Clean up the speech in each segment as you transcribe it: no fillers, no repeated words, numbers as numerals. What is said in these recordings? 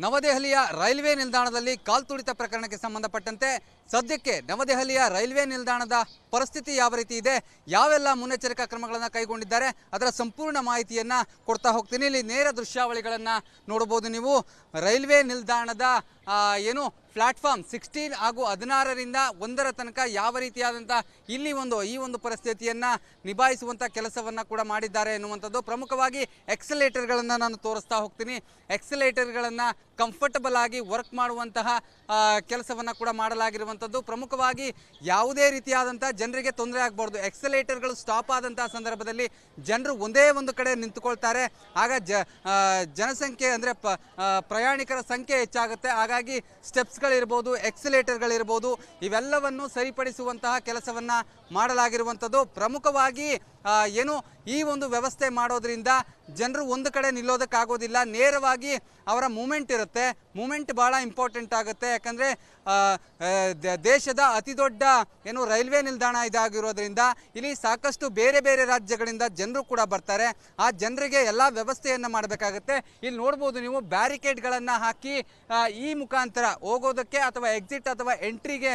ನವದೆಹಲಿಯ ರೈಲ್ವೆ ನಿಲ್ದಾಣದಲ್ಲಿ ಕಾಲ್ತುಳಿತ ಪ್ರಕರಣಕ್ಕೆ ಸಂಬಂಧಪಟ್ಟಂತೆ ಸದ್ಯಕ್ಕೆ ನವದೆಹಲಿಯ ರೈಲ್ವೆ ನಿಲ್ದಾಣದ ಪರಿಸ್ಥಿತಿ ಯಾವ ರೀತಿ ಇದೆ, ಯಾವೆಲ್ಲ ಮುನ್ನೆಚ್ಚರಿಕಾ ಕ್ರಮಗಳನ್ನು ಕೈಗೊಂಡಿದ್ದಾರೆ ಅದರ ಸಂಪೂರ್ಣ ಮಾಹಿತಿಯನ್ನು ಕೊಡ್ತಾ ಹೋಗ್ತೀನಿ. ಇಲ್ಲಿ ನೇರ ದೃಶ್ಯಾವಳಿಗಳನ್ನು ನೋಡಬಹುದು ನೀವು. ರೈಲ್ವೆ ನಿಲ್ದಾಣದ ಏನು ಪ್ಲಾಟ್ಫಾರ್ಮ್ 16 ಹಾಗೂ 16ರಿಂದ 1ರ ತನಕ ಯಾವ ರೀತಿಯಾದಂಥ ಈ ಒಂದು ಪರಿಸ್ಥಿತಿಯನ್ನು ನಿಭಾಯಿಸುವಂಥ ಕೆಲಸವನ್ನು ಕೂಡ ಮಾಡಿದ್ದಾರೆ ಎನ್ನುವಂಥದ್ದು. ಪ್ರಮುಖವಾಗಿ ಎಕ್ಸಲೇಟರ್ಗಳನ್ನು ನಾನು ತೋರಿಸ್ತಾ ಹೋಗ್ತೀನಿ. ಎಕ್ಸಲೇಟರ್ಗಳನ್ನು ಕಂಫರ್ಟಬಲ್ ಆಗಿ ವರ್ಕ್ ಮಾಡುವಂತಹ ಕೆಲಸವನ್ನು ಕೂಡ ಮಾಡಲಾಗಿರುವಂಥದ್ದು. ಪ್ರಮುಖವಾಗಿ ಯಾವುದೇ ರೀತಿಯಾದಂಥ ಜನರಿಗೆ ತೊಂದರೆ ಆಗಬಾರ್ದು. ಎಕ್ಸಲೇಟರ್ಗಳು ಸ್ಟಾಪ್ ಆದಂತಹ ಸಂದರ್ಭದಲ್ಲಿ ಜನರು ಒಂದೇ ಒಂದು ಕಡೆ ನಿಂತುಕೊಳ್ತಾರೆ. ಆಗ ಜನಸಂಖ್ಯೆ ಅಂದರೆ ಪ್ರಯಾಣಿಕರ ಸಂಖ್ಯೆ ಹೆಚ್ಚಾಗುತ್ತೆ. ಹಾಗಾಗಿ ಸ್ಟೆಪ್ಸ್ಗಳಿರ್ಬೋದು, ಎಕ್ಸಲೇಟರ್ಗಳಿರ್ಬೋದು, ಇವೆಲ್ಲವನ್ನು ಸರಿಪಡಿಸುವಂತಹ ಕೆಲಸವನ್ನು ಮಾಡಲಾಗಿರುವಂಥದ್ದು. ಪ್ರಮುಖವಾಗಿ ಏನು ಈ ಒಂದು ವ್ಯವಸ್ಥೆ ಮಾಡೋದ್ರಿಂದ ಜನರು ಒಂದು ಕಡೆ ನಿಲ್ಲೋದಕ್ಕಾಗೋದಿಲ್ಲ. ನೇರವಾಗಿ ಅವರ ಮೂಮೆಂಟ್ ಇರುತ್ತೆ. ಮೂಮೆಂಟ್ ಭಾಳ ಇಂಪಾರ್ಟೆಂಟ್ ಆಗುತ್ತೆ. ಯಾಕಂದರೆ ದೇಶದ ಅತಿ ದೊಡ್ಡ ಏನು ರೈಲ್ವೆ ನಿಲ್ದಾಣ ಇದಾಗಿರೋದ್ರಿಂದ ಇಲ್ಲಿ ಸಾಕಷ್ಟು ಬೇರೆ ಬೇರೆ ರಾಜ್ಯಗಳಿಂದ ಜನರು ಕೂಡ ಬರ್ತಾರೆ. ಆ ಜನರಿಗೆ ಎಲ್ಲ ವ್ಯವಸ್ಥೆಯನ್ನು ಮಾಡಬೇಕಾಗುತ್ತೆ. ಇಲ್ಲಿ ನೋಡ್ಬೋದು ನೀವು, ಬ್ಯಾರಿಕೇಡ್ಗಳನ್ನು ಹಾಕಿ ಈ ಮುಖಾಂತರ ಹೋಗೋದಕ್ಕೆ ಅಥವಾ ಎಕ್ಸಿಟ್ ಅಥವಾ ಎಂಟ್ರಿಗೆ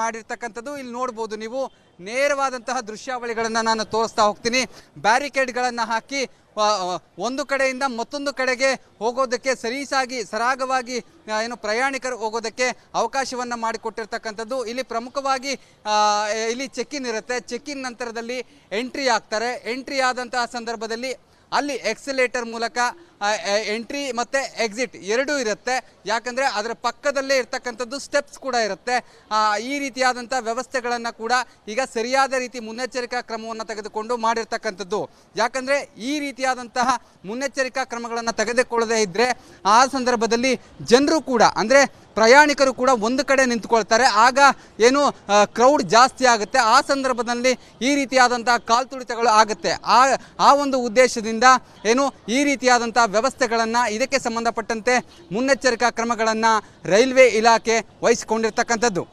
ಮಾಡಿರ್ತಕ್ಕಂಥದ್ದು ಇಲ್ಲಿ ನೋಡ್ಬೋದು ನೀವು. ನೇರವಾದಂತಹ ದೃಶ್ಯಾವಳಿಗಳನ್ನು ನಾನು ತೋರಿಸ್ತಾ ಹೋಗ್ತೀನಿ. ಬ್ಯಾರಿಕೇಡ್ಗಳನ್ನು ಹಾಕಿ ಒಂದು ಕಡೆಯಿಂದ ಮತ್ತೊಂದು ಕಡೆಗೆ ಹೋಗೋದಕ್ಕೆ ಸರಾಗವಾಗಿ ಏನು ಪ್ರಯಾಣಿಕರು ಹೋಗೋದಕ್ಕೆ ಅವಕಾಶವನ್ನು ಮಾಡಿಕೊಟ್ಟಿರ್ತಕ್ಕಂಥದ್ದು. ಇಲ್ಲಿ ಪ್ರಮುಖವಾಗಿ ಇಲ್ಲಿ ಚೆಕ್-ಇನ್ ಇರುತ್ತೆ. ಚೆಕ್-ಇನ್ ನಂತರದಲ್ಲಿ ಎಂಟ್ರಿ ಆಗ್ತಾರೆ. ಎಂಟ್ರಿ ಆದಂತಹ ಸಂದರ್ಭದಲ್ಲಿ ಅಲ್ಲಿ ಎಕ್ಸಲೇಟರ್ ಮೂಲಕ ಎಂಟ್ರಿ ಮತ್ತು ಎಕ್ಸಿಟ್ ಎರಡೂ ಇರುತ್ತೆ. ಯಾಕಂದರೆ ಅದರ ಪಕ್ಕದಲ್ಲೇ ಇರ್ತಕ್ಕಂಥದ್ದು ಸ್ಟೆಪ್ಸ್ ಕೂಡ ಇರುತ್ತೆ. ಈ ರೀತಿಯಾದಂಥ ವ್ಯವಸ್ಥೆಗಳನ್ನು ಕೂಡ ಈಗ ಸರಿಯಾದ ರೀತಿ ಮುನ್ನೆಚ್ಚರಿಕಾ ಕ್ರಮವನ್ನು ತೆಗೆದುಕೊಂಡು ಮಾಡಿರ್ತಕ್ಕಂಥದ್ದು. ಯಾಕಂದರೆ ಈ ರೀತಿಯಾದಂತಹ ಮುನ್ನೆಚ್ಚರಿಕಾ ಕ್ರಮಗಳನ್ನು ತೆಗೆದುಕೊಳ್ಳದೇ ಇದ್ದರೆ ಆ ಸಂದರ್ಭದಲ್ಲಿ ಜನರು ಕೂಡ ಅಂದರೆ ಪ್ರಯಾಣಿಕರು ಕೂಡ ಒಂದು ಕಡೆ ನಿಂತುಕೊಳ್ತಾರೆ. ಆಗ ಏನು ಕ್ರೌಡ್ ಜಾಸ್ತಿ ಆಗುತ್ತೆ. ಆ ಸಂದರ್ಭದಲ್ಲಿ ಈ ರೀತಿಯಾದಂತಹ ಕಾಲ್ತುಳಿತಗಳು ಆಗುತ್ತೆ. ಆ ಒಂದು ಉದ್ದೇಶದಿಂದ ಏನು ಈ ರೀತಿಯಾದಂಥ ವ್ಯವಸ್ಥೆಗಳನ್ನು ಇದಕ್ಕೆ ಸಂಬಂಧಪಟ್ಟಂತೆ ಮುನ್ನೆಚ್ಚರಿಕಾ ಕ್ರಮಗಳನ್ನು ರೈಲ್ವೆ ಇಲಾಖೆ ವಹಿಸಿಕೊಂಡಿರ್ತಕ್ಕಂಥದ್ದು.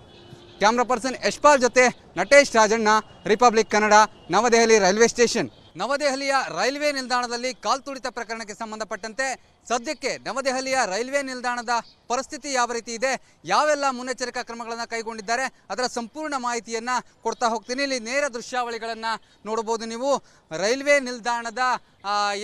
ಕ್ಯಾಮ್ರಾ ಪರ್ಸನ್ ಯಶ್ಪಾಲ್ ಜೊತೆ ನಟೇಶ್ ರಾಜಣ್ಣ, ರಿಪಬ್ಲಿಕ್ ಕನ್ನಡ, ನವದೆಹಲಿ ರೈಲ್ವೆ ಸ್ಟೇಷನ್. ನವದೆಹಲಿಯ ರೈಲ್ವೆ ನಿಲ್ದಾಣದಲ್ಲಿ ಕಾಲ್ತುಳಿತ ಪ್ರಕರಣಕ್ಕೆ ಸಂಬಂಧಪಟ್ಟಂತೆ ಸದ್ಯಕ್ಕೆ ನವದೆಹಲಿಯ ರೈಲ್ವೆ ನಿಲ್ದಾಣದ ಪರಿಸ್ಥಿತಿ ಯಾವ ರೀತಿ ಇದೆ, ಯಾವೆಲ್ಲ ಮುನ್ನೆಚ್ಚರಿಕಾ ಕ್ರಮಗಳನ್ನು ಕೈಗೊಂಡಿದ್ದಾರೆ ಅದರ ಸಂಪೂರ್ಣ ಮಾಹಿತಿಯನ್ನು ಕೊಡ್ತಾ ಹೋಗ್ತೀನಿ. ಇಲ್ಲಿ ನೇರ ದೃಶ್ಯಾವಳಿಗಳನ್ನು ನೋಡಬಹುದು ನೀವು. ರೈಲ್ವೆ ನಿಲ್ದಾಣದ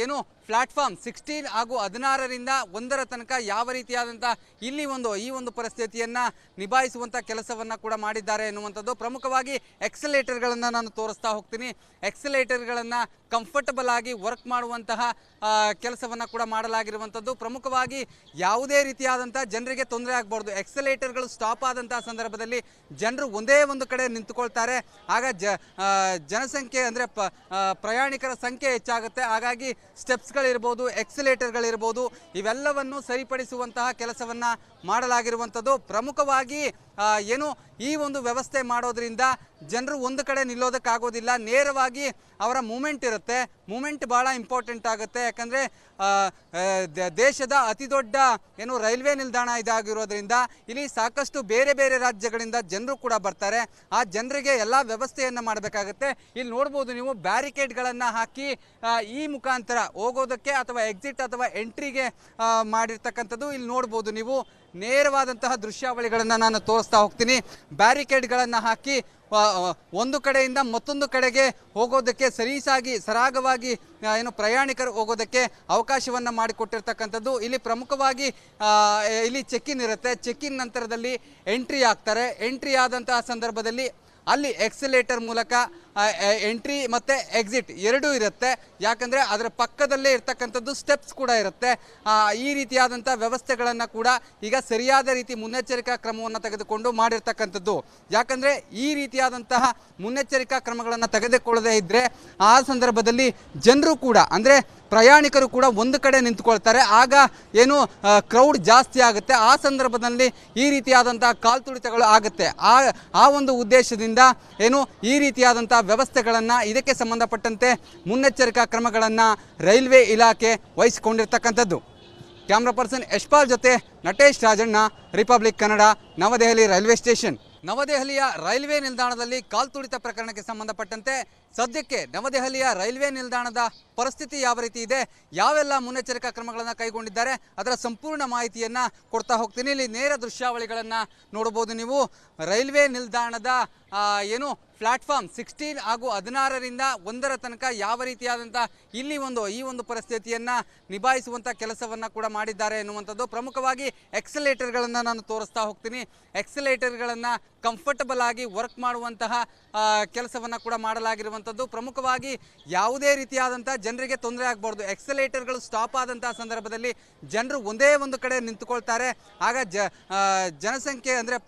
ಏನು ಪ್ಲಾಟ್ಫಾರ್ಮ್ 16 ಹಾಗೂ 16ರಿಂದ 1ರ ತನಕ ಯಾವ ರೀತಿಯಾದಂಥ ಈ ಒಂದು ಪರಿಸ್ಥಿತಿಯನ್ನು ನಿಭಾಯಿಸುವಂಥ ಕೆಲಸವನ್ನು ಕೂಡ ಮಾಡಿದ್ದಾರೆ ಎನ್ನುವಂಥದ್ದು. ಪ್ರಮುಖವಾಗಿ ಎಕ್ಸಲೇಟರ್ಗಳನ್ನು ನಾನು ತೋರಿಸ್ತಾ ಹೋಗ್ತೀನಿ. ಎಕ್ಸಲೇಟರ್ಗಳನ್ನು ಕಂಫರ್ಟಬಲ್ ಆಗಿ ವರ್ಕ್ ಮಾಡುವಂತಹ ಕೆಲಸವನ್ನು ಕೂಡ ಮಾಡಲಾಗಿರುವಂಥದ್ದು. ಪ್ರಮುಖವಾಗಿ ಯಾವುದೇ ರೀತಿಯಾದಂಥ ಜನರಿಗೆ ತೊಂದರೆ ಆಗಬಾರ್ದು. ಎಕ್ಸಲೇಟರ್ಗಳು ಸ್ಟಾಪ್ ಆದಂತಹ ಸಂದರ್ಭದಲ್ಲಿ ಜನರು ಒಂದೇ ಒಂದು ಕಡೆ ನಿಂತುಕೊಳ್ತಾರೆ. ಆಗ ಜನಸಂಖ್ಯೆ ಅಂದರೆ ಪ್ರಯಾಣಿಕರ ಸಂಖ್ಯೆ ಹೆಚ್ಚಾಗುತ್ತೆ. ಹಾಗಾಗಿ ಸ್ಟೆಪ್ಸ್ಗಳಿರ್ಬೋದು, ಎಕ್ಸಲೇಟರ್ಗಳಿರ್ಬೋದು, ಇವೆಲ್ಲವನ್ನು ಸರಿಪಡಿಸುವಂತಹ ಕೆಲಸವನ್ನು ಮಾಡಲಾಗಿರುವಂಥದ್ದು. ಪ್ರಮುಖವಾಗಿ ಏನು ಈ ಒಂದು ವ್ಯವಸ್ಥೆ ಮಾಡೋದ್ರಿಂದ ಜನರು ಒಂದು ಕಡೆ ನಿಲ್ಲೋದಕ್ಕಾಗೋದಿಲ್ಲ. ನೇರವಾಗಿ ಅವರ ಮೂಮೆಂಟ್ ಇರುತ್ತೆ. ಮೂಮೆಂಟ್ ಭಾಳ ಇಂಪಾರ್ಟೆಂಟ್ ಆಗುತ್ತೆ. ಯಾಕಂದರೆ ದೇಶದ ಅತಿ ದೊಡ್ಡ ಏನು ರೈಲ್ವೆ ನಿಲ್ದಾಣ ಇದಾಗಿರೋದ್ರಿಂದ ಇಲ್ಲಿ ಸಾಕಷ್ಟು ಬೇರೆ ಬೇರೆ ರಾಜ್ಯಗಳಿಂದ ಜನರು ಕೂಡ ಬರ್ತಾರೆ. ಆ ಜನರಿಗೆ ಎಲ್ಲ ವ್ಯವಸ್ಥೆಯನ್ನು ಮಾಡಬೇಕಾಗುತ್ತೆ. ಇಲ್ಲಿ ನೋಡ್ಬೋದು ನೀವು, ಬ್ಯಾರಿಕೇಡ್ಗಳನ್ನು ಹಾಕಿ ಈ ಮುಖಾಂತರ ಹೋಗೋದಕ್ಕೆ ಅಥವಾ ಎಕ್ಸಿಟ್ ಅಥವಾ ಎಂಟ್ರಿಗೆ ಮಾಡಿರ್ತಕ್ಕಂಥದ್ದು ಇಲ್ಲಿ ನೋಡ್ಬೋದು ನೀವು. ನೇರವಾದಂತಹ ದೃಶ್ಯಾವಳಿಗಳನ್ನು ನಾನು ತೋರಿಸ್ತಾ ಹೋಗ್ತೀನಿ. ಬ್ಯಾರಿಕೇಡ್ಗಳನ್ನು ಹಾಕಿ ಒಂದು ಕಡೆಯಿಂದ ಮತ್ತೊಂದು ಕಡೆಗೆ ಹೋಗೋದಕ್ಕೆ ಸರಾಗವಾಗಿ ಏನು ಪ್ರಯಾಣಿಕರು ಹೋಗೋದಕ್ಕೆ ಅವಕಾಶವನ್ನು ಮಾಡಿಕೊಟ್ಟಿರ್ತಕ್ಕಂಥದ್ದು. ಇಲ್ಲಿ ಪ್ರಮುಖವಾಗಿ ಇಲ್ಲಿ ಚೆಕ್-ಇನ್ ಇರುತ್ತೆ. ಚೆಕ್-ಇನ್ ನಂತರದಲ್ಲಿ ಎಂಟ್ರಿ ಆಗ್ತಾರೆ. ಎಂಟ್ರಿ ಆದಂತಹ ಸಂದರ್ಭದಲ್ಲಿ ಅಲ್ಲಿ ಎಕ್ಸಲೇಟರ್ ಮೂಲಕ ಎಂಟ್ರಿ ಮತ್ತು ಎಕ್ಸಿಟ್ ಎರಡೂ ಇರುತ್ತೆ. ಯಾಕಂದರೆ ಅದರ ಪಕ್ಕದಲ್ಲೇ ಇರ್ತಕ್ಕಂಥದ್ದು ಸ್ಟೆಪ್ಸ್ ಕೂಡ ಇರುತ್ತೆ. ಈ ರೀತಿಯಾದಂಥ ವ್ಯವಸ್ಥೆಗಳನ್ನು ಕೂಡ ಈಗ ಸರಿಯಾದ ರೀತಿ ಮುನ್ನೆಚ್ಚರಿಕಾ ಕ್ರಮವನ್ನು ತೆಗೆದುಕೊಂಡು ಮಾಡಿರ್ತಕ್ಕಂಥದ್ದು. ಯಾಕಂದರೆ ಈ ರೀತಿಯಾದಂತಹ ಮುನ್ನೆಚ್ಚರಿಕಾ ಕ್ರಮಗಳನ್ನು ತೆಗೆದುಕೊಳ್ಳದೇ ಇದ್ದರೆ ಆ ಸಂದರ್ಭದಲ್ಲಿ ಜನರು ಕೂಡ ಅಂದರೆ ಪ್ರಯಾಣಿಕರು ಕೂಡ ಒಂದು ಕಡೆ ನಿಂತುಕೊಳ್ತಾರೆ. ಆಗ ಏನು ಕ್ರೌಡ್ ಜಾಸ್ತಿ ಆಗುತ್ತೆ. ಆ ಸಂದರ್ಭದಲ್ಲಿ ಈ ರೀತಿಯಾದಂಥ ಕಾಲ್ತುಳಿತಗಳು ಆಗುತ್ತೆ. ಆ ಒಂದು ಉದ್ದೇಶದಿಂದ ಏನು ಈ ರೀತಿಯಾದಂಥ ವ್ಯವಸ್ಥೆಗಳನ್ನು ಇದಕ್ಕೆ ಸಂಬಂಧಪಟ್ಟಂತೆ ಮುನ್ನೆಚ್ಚರಿಕಾ ಕ್ರಮಗಳನ್ನು ರೈಲ್ವೆ ಇಲಾಖೆ ವಹಿಸಿಕೊಂಡಿರ್ತಕ್ಕಂಥದ್ದು. ಕ್ಯಾಮ್ರಾ ಪರ್ಸನ್ ಯಶ್ಪಾಲ್ ಜೊತೆ ನಟೇಶ್ ರಾಜಣ್ಣ, ರಿಪಬ್ಲಿಕ್ ಕನ್ನಡ, ನವದೆಹಲಿ ರೈಲ್ವೆ ಸ್ಟೇಷನ್. ನವದೆಹಲಿಯ ರೈಲ್ವೆ ನಿಲ್ದಾಣದಲ್ಲಿ ಕಾಲ್ತುಳಿತ ಪ್ರಕರಣಕ್ಕೆ ಸಂಬಂಧಪಟ್ಟಂತೆ ಸದ್ಯಕ್ಕೆ ನವದೆಹಲಿಯ ರೈಲ್ವೆ ನಿಲ್ದಾಣದ ಪರಿಸ್ಥಿತಿ ಯಾವ ರೀತಿ ಇದೆ, ಯಾವೆಲ್ಲ ಮುನ್ನೆಚ್ಚರಿಕಾ ಕ್ರಮಗಳನ್ನು ಕೈಗೊಂಡಿದ್ದಾರೆ, ಅದರ ಸಂಪೂರ್ಣ ಮಾಹಿತಿಯನ್ನು ಕೊಡ್ತಾ ಹೋಗ್ತೀನಿ. ಇಲ್ಲಿ ನೇರ ದೃಶ್ಯಾವಳಿಗಳನ್ನು ನೋಡಬಹುದು ನೀವು. ರೈಲ್ವೆ ನಿಲ್ದಾಣದ ಏನು ಪ್ಲಾಟ್ಫಾರ್ಮ್ 16 ಹಾಗೂ 16ರಿಂದ 1ರ ತನಕ ಯಾವ ರೀತಿಯಾದಂಥ ಈ ಒಂದು ಪರಿಸ್ಥಿತಿಯನ್ನು ನಿಭಾಯಿಸುವಂಥ ಕೆಲಸವನ್ನು ಕೂಡ ಮಾಡಿದ್ದಾರೆ ಎನ್ನುವಂಥದ್ದು. ಪ್ರಮುಖವಾಗಿ ಎಕ್ಸಲೇಟರ್ಗಳನ್ನು ನಾನು ತೋರಿಸ್ತಾ ಹೋಗ್ತೀನಿ. ಎಕ್ಸಲೇಟರ್ಗಳನ್ನು ಕಂಫರ್ಟಬಲ್ ಆಗಿ ವರ್ಕ್ ಮಾಡುವಂತಹ ಕೆಲಸವನ್ನು ಕೂಡ ಮಾಡಲಾಗಿರುವಂಥದ್ದು. ಪ್ರಮುಖವಾಗಿ ಯಾವುದೇ ರೀತಿಯಾದಂಥ ಜನರಿಗೆ ತೊಂದರೆ ಆಗಬಾರ್ದು. ಎಕ್ಸಲೇಟರ್ಗಳು ಸ್ಟಾಪ್ ಆದಂತಹ ಸಂದರ್ಭದಲ್ಲಿ ಜನರು ಒಂದೇ ಒಂದು ಕಡೆ ನಿಂತುಕೊಳ್ತಾರೆ. ಆಗ ಜನಸಂಖ್ಯೆ ಅಂದರೆ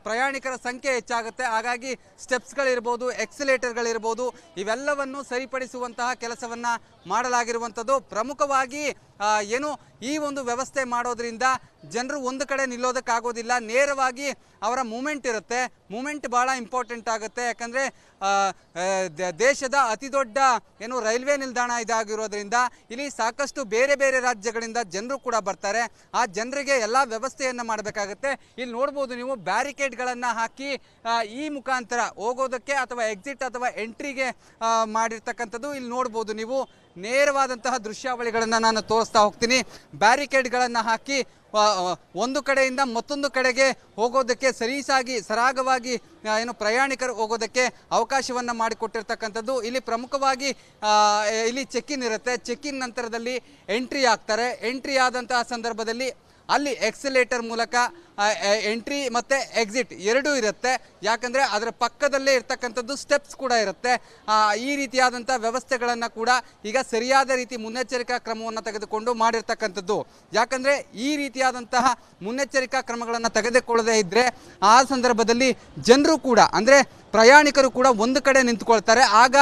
ಪ್ರಯಾಣಿಕರ ಸಂಖ್ಯೆ ಹೆಚ್ಚಾಗುತ್ತೆ. ಹಾಗಾಗಿ ಸ್ಟೆಪ್ಸ್ಗಳಿರ್ಬೋದು, ಎಕ್ಸಲೇಟರ್ಗಳಿರ್ಬೋದು, ಇವೆಲ್ಲವನ್ನು ಸರಿಪಡಿಸುವಂತಹ ಕೆಲಸವನ್ನು ಮಾಡಲಾಗಿರುವಂಥದ್ದು. ಪ್ರಮುಖವಾಗಿ ಈ ಒಂದು ವ್ಯವಸ್ಥೆ ಮಾಡೋದ್ರಿಂದ ಜನರು ಒಂದು ಕಡೆ ನಿಲ್ಲೋದಕ್ಕಾಗೋದಿಲ್ಲ. ನೇರವಾಗಿ ಅವರ ಮೂಮೆಂಟ್ ಇರುತ್ತೆ. ಮೂಮೆಂಟ್ ಭಾಳ ಇಂಪಾರ್ಟೆಂಟ್ ಆಗುತ್ತೆ. ಯಾಕಂದರೆ ದೇಶದ ಅತಿ ದೊಡ್ಡ ರೈಲ್ವೆ ನಿಲ್ದಾಣ ಇದಾಗಿರೋದ್ರಿಂದ ಇಲ್ಲಿ ಸಾಕಷ್ಟು ಬೇರೆ ಬೇರೆ ರಾಜ್ಯಗಳಿಂದ ಜನರು ಕೂಡ ಬರ್ತಾರೆ. ಆ ಜನರಿಗೆ ಎಲ್ಲ ವ್ಯವಸ್ಥೆಯನ್ನು ಮಾಡಬೇಕಾಗುತ್ತೆ. ಇಲ್ಲಿ ನೋಡ್ಬೋದು ನೀವು, ಬ್ಯಾರಿಕೇಡ್ಗಳನ್ನು ಹಾಕಿ ಈ ಮುಖಾಂತರ ಹೋಗೋದಕ್ಕೆ ಅಥವಾ ಎಕ್ಸಿಟ್ ಅಥವಾ ಎಂಟ್ರಿಗೆ ಮಾಡಿರ್ತಕ್ಕಂಥದ್ದು ಇಲ್ಲಿ ನೋಡ್ಬೋದು ನೀವು. ನೇರವಾದಂತಹ ದೃಶ್ಯಾವಳಿಗಳನ್ನು ನಾನು ತೋರಿಸ್ತಾ ಹೋಗ್ತೀನಿ. ಬ್ಯಾರಿಕೇಡ್ಗಳನ್ನು ಹಾಕಿ ಒಂದು ಕಡೆಯಿಂದ ಮತ್ತೊಂದು ಕಡೆಗೆ ಹೋಗೋದಕ್ಕೆ ಸರಾಗವಾಗಿ ಪ್ರಯಾಣಿಕರು ಹೋಗೋದಕ್ಕೆ ಅವಕಾಶವನ್ನು ಮಾಡಿಕೊಟ್ಟಿರ್ತಕ್ಕಂಥದ್ದು. ಇಲ್ಲಿ ಪ್ರಮುಖವಾಗಿ ಇಲ್ಲಿ ಚೆಕ್-ಇನ್ ಇರುತ್ತೆ. ಚೆಕ್-ಇನ್ ನಂತರದಲ್ಲಿ ಎಂಟ್ರಿ ಆಗ್ತಾರೆ. ಎಂಟ್ರಿ ಆದಂತಹ ಸಂದರ್ಭದಲ್ಲಿ ಅಲ್ಲಿ ಎಕ್ಸಲೇಟರ್ ಮೂಲಕ ಎಂಟ್ರಿ ಮತ್ತು ಎಕ್ಸಿಟ್ ಎರಡೂ ಇರುತ್ತೆ. ಯಾಕಂದರೆ ಅದರ ಪಕ್ಕದಲ್ಲೇ ಇರ್ತಕ್ಕಂಥದ್ದು ಸ್ಟೆಪ್ಸ್ ಕೂಡ ಇರುತ್ತೆ. ಈ ರೀತಿಯಾದಂಥ ವ್ಯವಸ್ಥೆಗಳನ್ನು ಕೂಡ ಈಗ ಸರಿಯಾದ ರೀತಿ ಮುನ್ನೆಚ್ಚರಿಕಾ ಕ್ರಮವನ್ನು ತೆಗೆದುಕೊಂಡು ಮಾಡಿರ್ತಕ್ಕಂಥದ್ದು. ಯಾಕಂದರೆ ಈ ರೀತಿಯಾದಂತಹ ಮುನ್ನೆಚ್ಚರಿಕಾ ಕ್ರಮಗಳನ್ನು ತೆಗೆದುಕೊಳ್ಳದೇ ಇದ್ದರೆ ಆ ಸಂದರ್ಭದಲ್ಲಿ ಜನರು ಕೂಡ ಅಂದರೆ ಪ್ರಯಾಣಿಕರು ಕೂಡ ಒಂದು ಕಡೆ ನಿಂತುಕೊಳ್ತಾರೆ. ಆಗ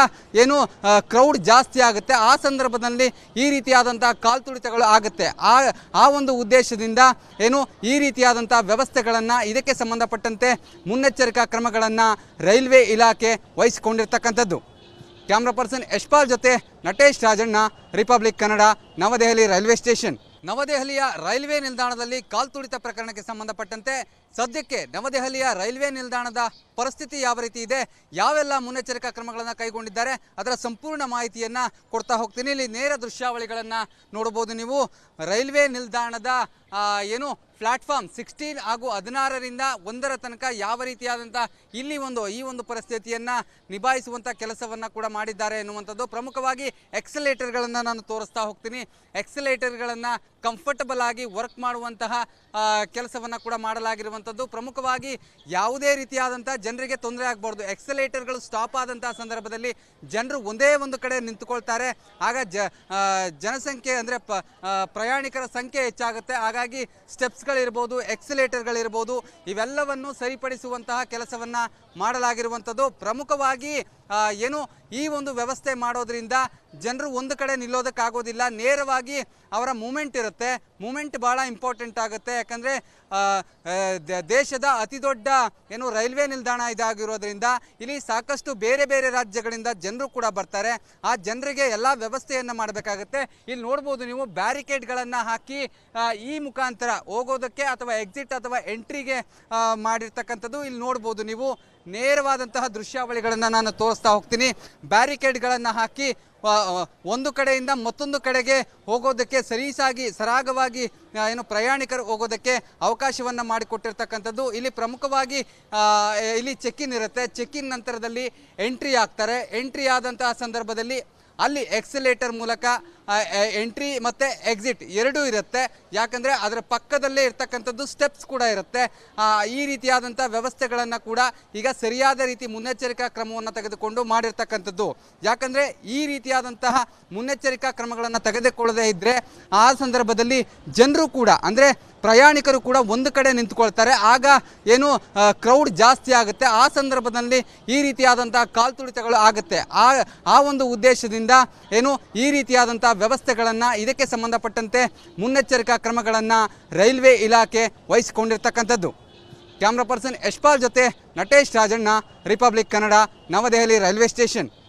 ಕ್ರೌಡ್ ಜಾಸ್ತಿ ಆಗುತ್ತೆ. ಆ ಸಂದರ್ಭದಲ್ಲಿ ಈ ರೀತಿಯಾದಂಥ ಕಾಲ್ತುಳಿತಗಳು ಆಗುತ್ತೆ. ಆ ಒಂದು ಉದ್ದೇಶದಿಂದ ಈ ರೀತಿಯಾದಂಥ ವ್ಯವಸ್ಥೆಗಳನ್ನು ಇದಕ್ಕೆ ಸಂಬಂಧಪಟ್ಟಂತೆ ಮುನ್ನೆಚ್ಚರಿಕಾ ಕ್ರಮಗಳನ್ನು ರೈಲ್ವೆ ಇಲಾಖೆ ವಹಿಸಿಕೊಂಡಿರ್ತಕ್ಕಂಥದ್ದು. ಕ್ಯಾಮ್ರಾ ಪರ್ಸನ್ ಯಶ್ಪಾಲ್ ಜೊತೆ ನಟೇಶ್ ರಾಜಣ್ಣ, ರಿಪಬ್ಲಿಕ್ ಕನ್ನಡ, ನವದೆಹಲಿ ರೈಲ್ವೆ ಸ್ಟೇಷನ್. ನವದೆಹಲಿಯ ರೈಲ್ವೆ ನಿಲ್ದಾಣದಲ್ಲಿ ಕಾಲ್ತುಳಿತ ಪ್ರಕರಣಕ್ಕೆ ಸಂಬಂಧಪಟ್ಟಂತೆ ಸದ್ಯಕ್ಕೆ ನವದೆಹಲಿಯ ರೈಲ್ವೆ ನಿಲ್ದಾಣದ ಪರಿಸ್ಥಿತಿ ಯಾವ ರೀತಿ ಇದೆ, ಯಾವೆಲ್ಲ ಮುನ್ನೆಚ್ಚರಿಕಾ ಕ್ರಮಗಳನ್ನು ಕೈಗೊಂಡಿದ್ದಾರೆ, ಅದರ ಸಂಪೂರ್ಣ ಮಾಹಿತಿಯನ್ನು ಕೊಡ್ತಾ ಹೋಗ್ತೀನಿ. ಇಲ್ಲಿ ನೇರ ದೃಶ್ಯಾವಳಿಗಳನ್ನು ನೋಡಬಹುದು ನೀವು. ರೈಲ್ವೆ ನಿಲ್ದಾಣದ ಪ್ಲಾಟ್ಫಾರ್ಮ್ 16 ಹಾಗೂ 16ರಿಂದ 1ರ ತನಕ ಯಾವ ರೀತಿಯಾದಂಥ ಈ ಒಂದು ಪರಿಸ್ಥಿತಿಯನ್ನು ನಿಭಾಯಿಸುವಂಥ ಕೆಲಸವನ್ನು ಕೂಡ ಮಾಡಿದ್ದಾರೆ ಎನ್ನುವಂಥದ್ದು. ಪ್ರಮುಖವಾಗಿ ಎಕ್ಸಲೇಟರ್ಗಳನ್ನು ನಾನು ತೋರಿಸ್ತಾ ಹೋಗ್ತೀನಿ. ಎಕ್ಸಲೇಟರ್ಗಳನ್ನು ಕಂಫರ್ಟಬಲ್ ಆಗಿ ವರ್ಕ್ ಮಾಡುವಂತಹ ಕೆಲಸವನ್ನು ಕೂಡ ಮಾಡಲಾಗಿರುವಂಥದ್ದು. ಪ್ರಮುಖವಾಗಿ ಯಾವುದೇ ರೀತಿಯಾದಂಥ ಜನರಿಗೆ ತೊಂದರೆ ಆಗಬಾರ್ದು. ಎಕ್ಸಲೇಟರ್ಗಳು ಸ್ಟಾಪ್ ಆದಂತಹ ಸಂದರ್ಭದಲ್ಲಿ ಜನರು ಒಂದೇ ಒಂದು ಕಡೆ ನಿಂತುಕೊಳ್ತಾರೆ. ಆಗ ಜನಸಂಖ್ಯೆ ಅಂದರೆ ಪ್ರಯಾಣಿಕರ ಸಂಖ್ಯೆ ಹೆಚ್ಚಾಗುತ್ತೆ. ಹಾಗಾಗಿ ಸ್ಟೆಪ್ಸ್ಗಳಿರ್ಬೋದು, ಎಕ್ಸಲೇಟರ್ಗಳಿರ್ಬೋದು, ಇವೆಲ್ಲವನ್ನು ಸರಿಪಡಿಸುವಂತಹ ಕೆಲಸವನ್ನು ಮಾಡಲಾಗಿರುವಂಥದ್ದು. ಪ್ರಮುಖವಾಗಿ ಈ ಒಂದು ವ್ಯವಸ್ಥೆ ಮಾಡೋದ್ರಿಂದ ಜನರು ಒಂದು ಕಡೆ ನಿಲ್ಲೋದಕ್ಕಾಗೋದಿಲ್ಲ. ನೇರವಾಗಿ ಅವರ ಮೂಮೆಂಟ್ ಇರುತ್ತೆ. ಮೂಮೆಂಟ್ ಭಾಳ ಇಂಪಾರ್ಟೆಂಟ್ ಆಗುತ್ತೆ. ಯಾಕಂದರೆ ದೇಶದ ಅತಿ ದೊಡ್ಡ ರೈಲ್ವೆ ನಿಲ್ದಾಣ ಇದಾಗಿರೋದ್ರಿಂದ ಇಲ್ಲಿ ಸಾಕಷ್ಟು ಬೇರೆ ಬೇರೆ ರಾಜ್ಯಗಳಿಂದ ಜನರು ಕೂಡ ಬರ್ತಾರೆ. ಆ ಜನರಿಗೆ ಎಲ್ಲ ವ್ಯವಸ್ಥೆಯನ್ನು ಮಾಡಬೇಕಾಗುತ್ತೆ. ಇಲ್ಲಿ ನೋಡ್ಬೋದು ನೀವು, ಬ್ಯಾರಿಕೇಡ್ಗಳನ್ನು ಹಾಕಿ ಈ ಮುಖಾಂತರ ಹೋಗೋದಕ್ಕೆ ಅಥವಾ ಎಕ್ಸಿಟ್ ಅಥವಾ ಎಂಟ್ರಿಗೆ ಮಾಡಿರ್ತಕ್ಕಂಥದ್ದು ಇಲ್ಲಿ ನೋಡ್ಬೋದು ನೀವು. ನೇರವಾದಂತಹ ದೃಶ್ಯಾವಳಿಗಳನ್ನು ನಾನು ತೋರಿಸ್ತಾ ಹೋಗ್ತೀನಿ. ಬ್ಯಾರಿಕೇಡ್ಗಳನ್ನು ಹಾಕಿ ಒಂದು ಕಡೆಯಿಂದ ಮತ್ತೊಂದು ಕಡೆಗೆ ಹೋಗೋದಕ್ಕೆ ಸರಾಗವಾಗಿ ಪ್ರಯಾಣಿಕರು ಹೋಗೋದಕ್ಕೆ ಅವಕಾಶವನ್ನು ಮಾಡಿಕೊಟ್ಟಿರ್ತಕ್ಕಂಥದ್ದು. ಇಲ್ಲಿ ಪ್ರಮುಖವಾಗಿ ಇಲ್ಲಿ ಚೆಕ್-ಇನ್ ಇರುತ್ತೆ. ಚೆಕ್-ಇನ್ ನಂತರದಲ್ಲಿ ಎಂಟ್ರಿ ಆಗ್ತಾರೆ. ಎಂಟ್ರಿ ಆದಂತಹ ಸಂದರ್ಭದಲ್ಲಿ ಅಲ್ಲಿ ಎಕ್ಸಲೇಟರ್ ಮೂಲಕ ಎಂಟ್ರಿ ಮತ್ತು ಎಕ್ಸಿಟ್ ಎರಡೂ ಇರುತ್ತೆ. ಯಾಕಂದರೆ ಅದರ ಪಕ್ಕದಲ್ಲೇ ಇರ್ತಕ್ಕಂಥದ್ದು ಸ್ಟೆಪ್ಸ್ ಕೂಡ ಇರುತ್ತೆ. ಈ ರೀತಿಯಾದಂಥ ವ್ಯವಸ್ಥೆಗಳನ್ನು ಕೂಡ ಈಗ ಸರಿಯಾದ ರೀತಿ ಮುನ್ನೆಚ್ಚರಿಕಾ ಕ್ರಮವನ್ನು ತೆಗೆದುಕೊಂಡು ಮಾಡಿರ್ತಕ್ಕಂಥದ್ದು. ಯಾಕಂದರೆ ಈ ರೀತಿಯಾದಂತಹ ಮುನ್ನೆಚ್ಚರಿಕಾ ಕ್ರಮಗಳನ್ನು ತೆಗೆದುಕೊಳ್ಳದೇ ಇದ್ದರೆ ಆ ಸಂದರ್ಭದಲ್ಲಿ ಜನರು ಕೂಡ ಅಂದರೆ ಪ್ರಯಾಣಿಕರು ಕೂಡ ಒಂದು ಕಡೆ ನಿಂತುಕೊಳ್ತಾರೆ. ಆಗ ಕ್ರೌಡ್ ಜಾಸ್ತಿ ಆಗುತ್ತೆ. ಆ ಸಂದರ್ಭದಲ್ಲಿ ಈ ರೀತಿಯಾದಂಥ ಕಾಲ್ತುಳಿತಗಳು ಆಗುತ್ತೆ. ಆ ಒಂದು ಉದ್ದೇಶದಿಂದ ಈ ರೀತಿಯಾದಂಥ ವ್ಯವಸ್ಥೆಗಳನ್ನು ಇದಕ್ಕೆ ಸಂಬಂಧಪಟ್ಟಂತೆ ಮುನ್ನೆಚ್ಚರಿಕಾ ಕ್ರಮಗಳನ್ನು ರೈಲ್ವೆ ಇಲಾಖೆ ವಹಿಸಿಕೊಂಡಿರ್ತಕ್ಕಂಥದ್ದು. ಕ್ಯಾಮ್ರಾ ಪರ್ಸನ್ ಯಶ್ಪಾಲ್ ಜೊತೆ ನಟೇಶ್ ರಾಜಣ್ಣ, ರಿಪಬ್ಲಿಕ್ ಕನ್ನಡ, ನವದೆಹಲಿ ರೈಲ್ವೆ ಸ್ಟೇಷನ್.